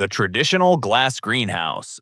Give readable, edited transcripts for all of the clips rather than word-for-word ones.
The traditional glass greenhouse.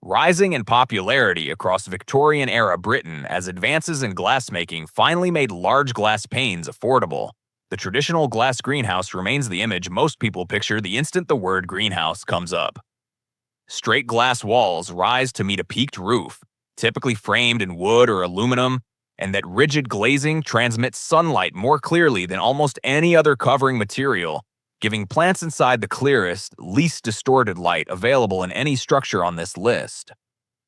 Rising in popularity across Victorian-era Britain as advances in glassmaking finally made large glass panes affordable, the traditional glass greenhouse remains the image most people picture the instant the word greenhouse comes up. Straight glass walls rise to meet a peaked roof, typically framed in wood or aluminum, and that rigid glazing transmits sunlight more clearly than almost any other covering material, giving plants inside the clearest, least distorted light available in any structure on this list.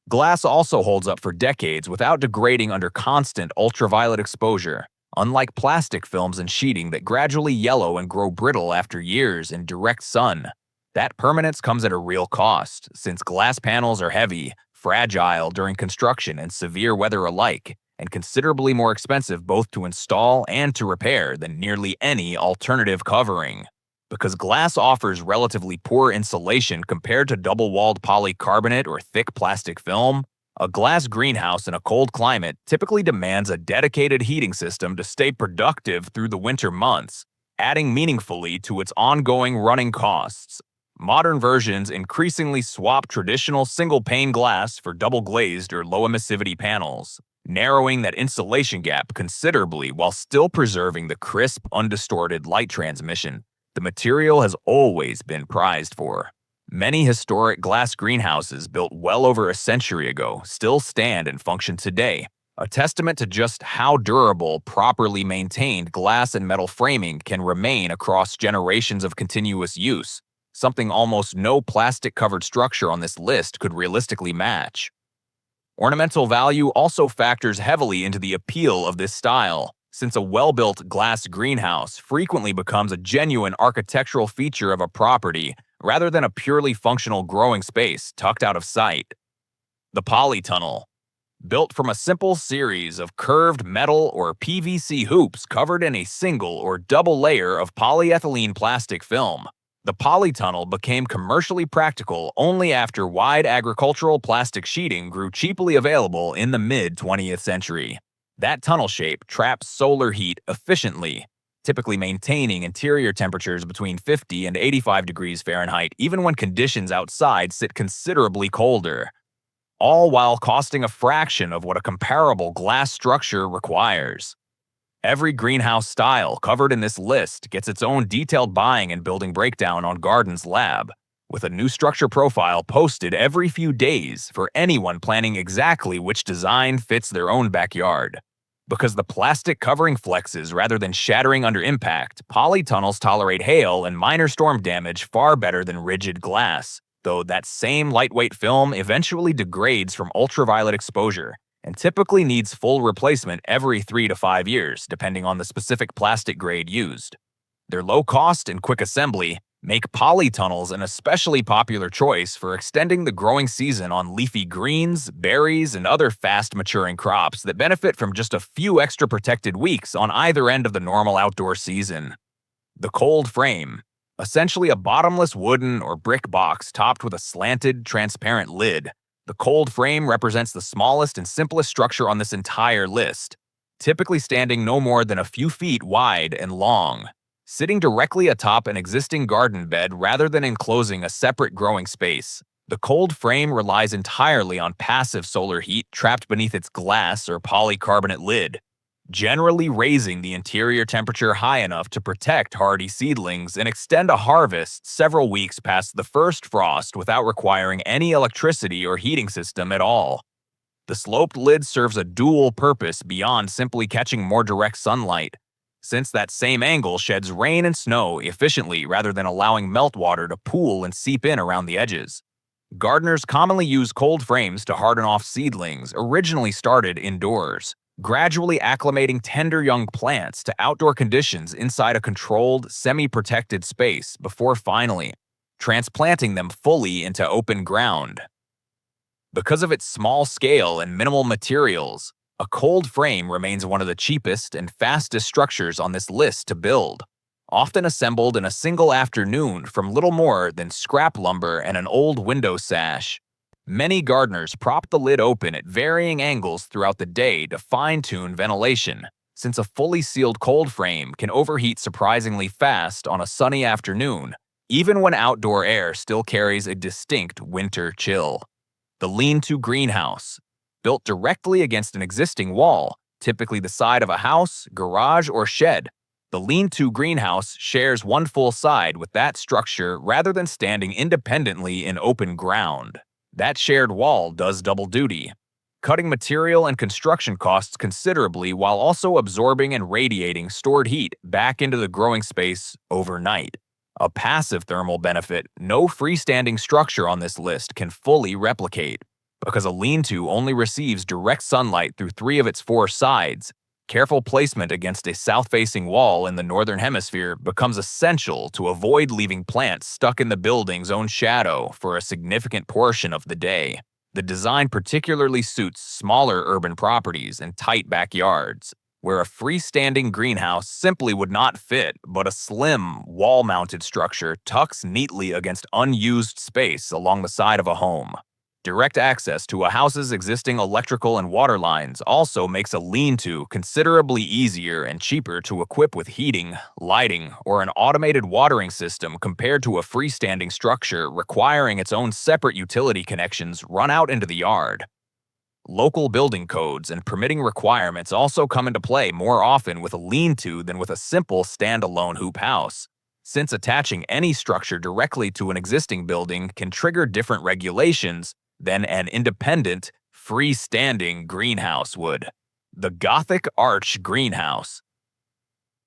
Glass also holds up for decades without degrading under constant ultraviolet exposure, unlike plastic films and sheeting that gradually yellow and grow brittle after years in direct sun. That permanence comes at a real cost, since glass panels are heavy, fragile during construction and severe weather alike, and considerably more expensive both to install and to repair than nearly any alternative covering. Because glass offers relatively poor insulation compared to double-walled polycarbonate or thick plastic film, a glass greenhouse in a cold climate typically demands a dedicated heating system to stay productive through the winter months, adding meaningfully to its ongoing running costs. Modern versions increasingly swap traditional single-pane glass for double-glazed or low-emissivity panels, narrowing that insulation gap considerably while still preserving the crisp, undistorted light transmission the material has always been prized for. Many historic glass greenhouses built well over a century ago still stand and function today, a testament to just how durable, properly maintained glass and metal framing can remain across generations of continuous use, something almost no plastic-covered structure on this list could realistically match. Ornamental value also factors heavily into the appeal of this style, since a well-built glass greenhouse frequently becomes a genuine architectural feature of a property rather than a purely functional growing space tucked out of sight. The Polytunnel. Built from a simple series of curved metal or PVC hoops covered in a single or double layer of polyethylene plastic film, the polytunnel became commercially practical only after wide agricultural plastic sheeting grew cheaply available in the mid-20th century. That tunnel shape traps solar heat efficiently, typically maintaining interior temperatures between 50 and 85 degrees Fahrenheit even when conditions outside sit considerably colder, all while costing a fraction of what a comparable glass structure requires. Every greenhouse style covered in this list gets its own detailed buying and building breakdown on Garden's Lab, with a new structure profile posted every few days for anyone planning exactly which design fits their own backyard. Because the plastic covering flexes rather than shattering under impact, polytunnels tolerate hail and minor storm damage far better than rigid glass, though that same lightweight film eventually degrades from ultraviolet exposure and typically needs full replacement every 3 to 5 years, depending on the specific plastic grade used. Their low cost and quick assembly make polytunnels an especially popular choice for extending the growing season on leafy greens, berries, and other fast-maturing crops that benefit from just a few extra protected weeks on either end of the normal outdoor season. The cold frame. Essentially a bottomless wooden or brick box topped with a slanted, transparent lid, the cold frame represents the smallest and simplest structure on this entire list, typically standing no more than a few feet wide and long. Sitting directly atop an existing garden bed rather than enclosing a separate growing space, the cold frame relies entirely on passive solar heat trapped beneath its glass or polycarbonate lid, generally raising the interior temperature high enough to protect hardy seedlings and extend a harvest several weeks past the first frost without requiring any electricity or heating system at all. The sloped lid serves a dual purpose beyond simply catching more direct sunlight, since that same angle sheds rain and snow efficiently rather than allowing meltwater to pool and seep in around the edges. Gardeners commonly use cold frames to harden off seedlings originally started indoors, gradually acclimating tender young plants to outdoor conditions inside a controlled, semi-protected space before finally transplanting them fully into open ground. Because of its small scale and minimal materials, a cold frame remains one of the cheapest and fastest structures on this list to build, often assembled in a single afternoon from little more than scrap lumber and an old window sash. Many gardeners prop the lid open at varying angles throughout the day to fine-tune ventilation, since a fully sealed cold frame can overheat surprisingly fast on a sunny afternoon, even when outdoor air still carries a distinct winter chill. The lean-to greenhouse, built directly against an existing wall, typically the side of a house, garage, or shed. The lean-to greenhouse shares one full side with that structure rather than standing independently in open ground. That shared wall does double duty, cutting material and construction costs considerably while also absorbing and radiating stored heat back into the growing space overnight. A passive thermal benefit no freestanding structure on this list can fully replicate, because a lean-to only receives direct sunlight through 3 of its 4 sides. Careful placement against a south-facing wall in the northern hemisphere becomes essential to avoid leaving plants stuck in the building's own shadow for a significant portion of the day. The design particularly suits smaller urban properties and tight backyards, where a freestanding greenhouse simply would not fit, but a slim, wall-mounted structure tucks neatly against unused space along the side of a home. Direct access to a house's existing electrical and water lines also makes a lean-to considerably easier and cheaper to equip with heating, lighting, or an automated watering system compared to a freestanding structure requiring its own separate utility connections run out into the yard. Local building codes and permitting requirements also come into play more often with a lean-to than with a simple standalone hoop house, since attaching any structure directly to an existing building can trigger different regulations than an independent, freestanding greenhouse would. The Gothic arch greenhouse.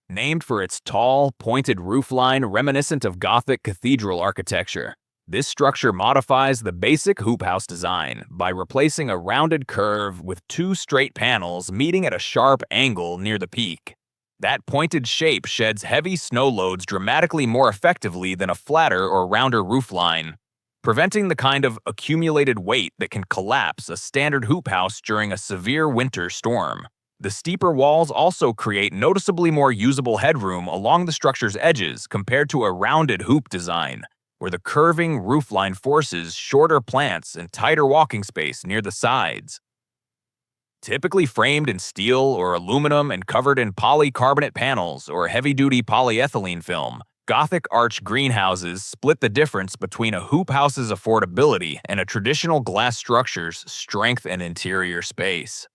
Named for its tall, pointed roofline reminiscent of Gothic cathedral architecture, this structure modifies the basic hoop house design by replacing a rounded curve with 2 straight panels meeting at a sharp angle near the peak. That pointed shape sheds heavy snow loads dramatically more effectively than a flatter or rounder roofline, preventing the kind of accumulated weight that can collapse a standard hoop house during a severe winter storm. The steeper walls also create noticeably more usable headroom along the structure's edges compared to a rounded hoop design, where the curving roofline forces shorter plants and tighter walking space near the sides. Typically framed in steel or aluminum and covered in polycarbonate panels or heavy-duty polyethylene film, Gothic arch greenhouses split the difference between a hoop house's affordability and a traditional glass structure's strength and interior space.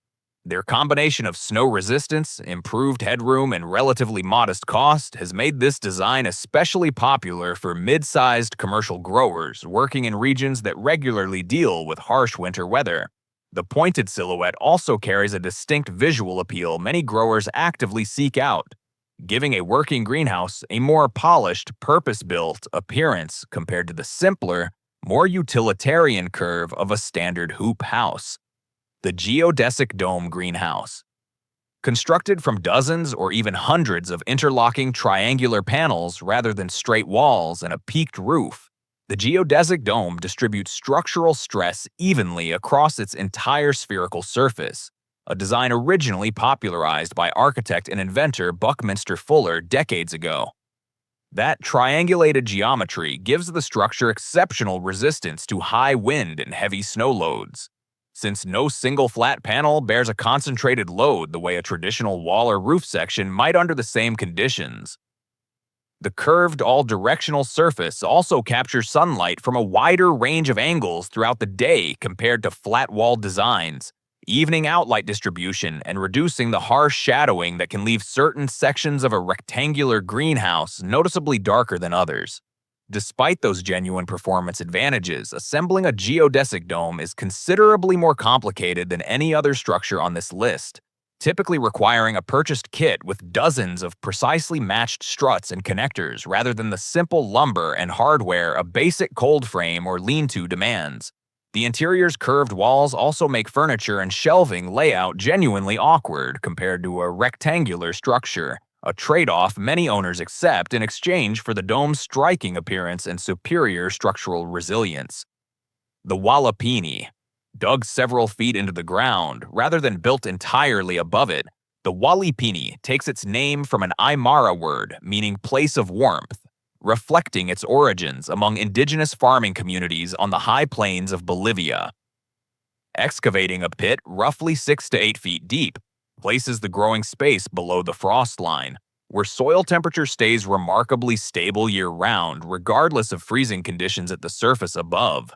Their combination of snow resistance, improved headroom, and relatively modest cost has made this design especially popular for mid-sized commercial growers working in regions that regularly deal with harsh winter weather. The pointed silhouette also carries a distinct visual appeal many growers actively seek out, giving a working greenhouse a more polished, purpose-built appearance compared to the simpler, more utilitarian curve of a standard hoop house. The geodesic dome greenhouse. Constructed from dozens or even hundreds of interlocking triangular panels rather than straight walls and a peaked roof, the geodesic dome distributes structural stress evenly across its entire spherical surface, a design originally popularized by architect and inventor Buckminster Fuller decades ago. That triangulated geometry gives the structure exceptional resistance to high wind and heavy snow loads, since no single flat panel bears a concentrated load the way a traditional wall or roof section might under the same conditions. The curved all-directional surface also captures sunlight from a wider range of angles throughout the day compared to flat-wall designs, evening out light distribution and reducing the harsh shadowing that can leave certain sections of a rectangular greenhouse noticeably darker than others. Despite those genuine performance advantages, assembling a geodesic dome is considerably more complicated than any other structure on this list, typically requiring a purchased kit with dozens of precisely matched struts and connectors rather than the simple lumber and hardware a basic cold frame or lean-to demands. The interior's curved walls also make furniture and shelving layout genuinely awkward compared to a rectangular structure, a trade-off many owners accept in exchange for the dome's striking appearance and superior structural resilience. The Walipini. Dug several feet into the ground, rather than built entirely above it, the Walipini takes its name from an Aymara word meaning place of warmth, reflecting its origins among indigenous farming communities on the high plains of Bolivia. Excavating a pit roughly 6 to 8 feet deep places the growing space below the frost line, where soil temperature stays remarkably stable year-round regardless of freezing conditions at the surface above,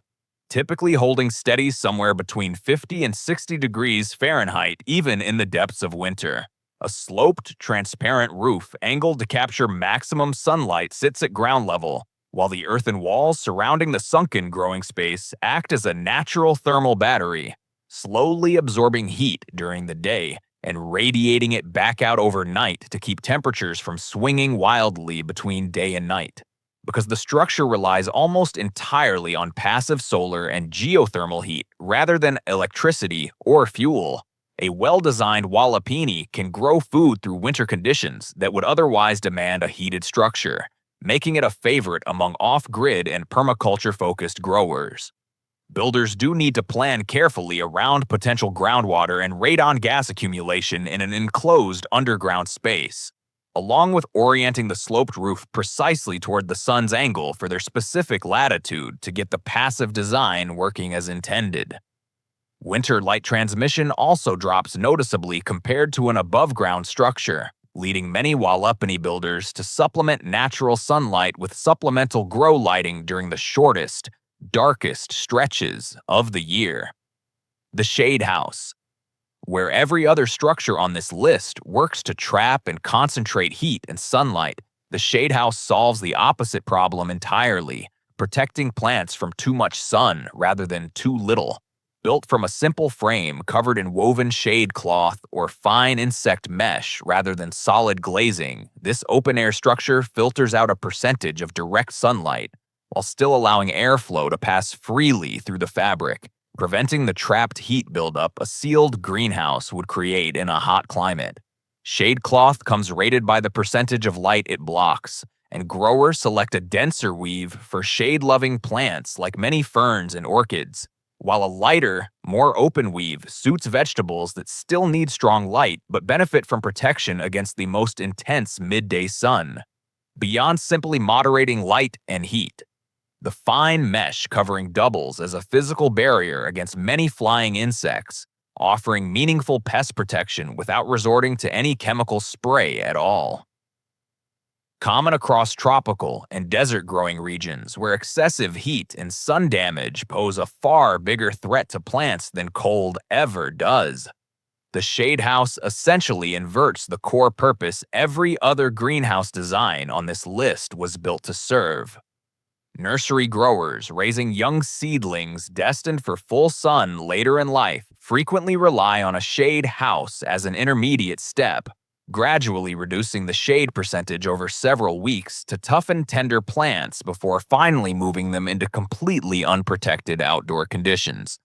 typically holding steady somewhere between 50 and 60 degrees Fahrenheit even in the depths of winter. A sloped, transparent roof angled to capture maximum sunlight sits at ground level, while the earthen walls surrounding the sunken growing space act as a natural thermal battery, slowly absorbing heat during the day and radiating it back out overnight to keep temperatures from swinging wildly between day and night. Because the structure relies almost entirely on passive solar and geothermal heat rather than electricity or fuel, a well-designed Walipini can grow food through winter conditions that would otherwise demand a heated structure, making it a favorite among off-grid and permaculture-focused growers. Builders do need to plan carefully around potential groundwater and radon gas accumulation in an enclosed underground space, along with orienting the sloped roof precisely toward the sun's angle for their specific latitude to get the passive design working as intended. Winter light transmission also drops noticeably compared to an above-ground structure, leading many Walipini builders to supplement natural sunlight with supplemental grow lighting during the shortest, darkest stretches of the year. The shade house. Where every other structure on this list works to trap and concentrate heat and sunlight, the shade house solves the opposite problem entirely, protecting plants from too much sun rather than too little. Built from a simple frame covered in woven shade cloth or fine insect mesh rather than solid glazing, this open-air structure filters out a percentage of direct sunlight, while still allowing airflow to pass freely through the fabric, preventing the trapped heat buildup a sealed greenhouse would create in a hot climate. Shade cloth comes rated by the percentage of light it blocks, and growers select a denser weave for shade-loving plants like many ferns and orchids, while a lighter, more open weave suits vegetables that still need strong light but benefit from protection against the most intense midday sun. Beyond simply moderating light and heat, the fine mesh covering doubles as a physical barrier against many flying insects, offering meaningful pest protection without resorting to any chemical spray at all. Common across tropical and desert-growing regions where excessive heat and sun damage pose a far bigger threat to plants than cold ever does. The shade house essentially inverts the core purpose every other greenhouse design on this list was built to serve. Nursery growers raising young seedlings destined for full sun later in life frequently rely on a shade house as an intermediate step, gradually reducing the shade percentage over several weeks to toughen tender plants before finally moving them into completely unprotected outdoor conditions.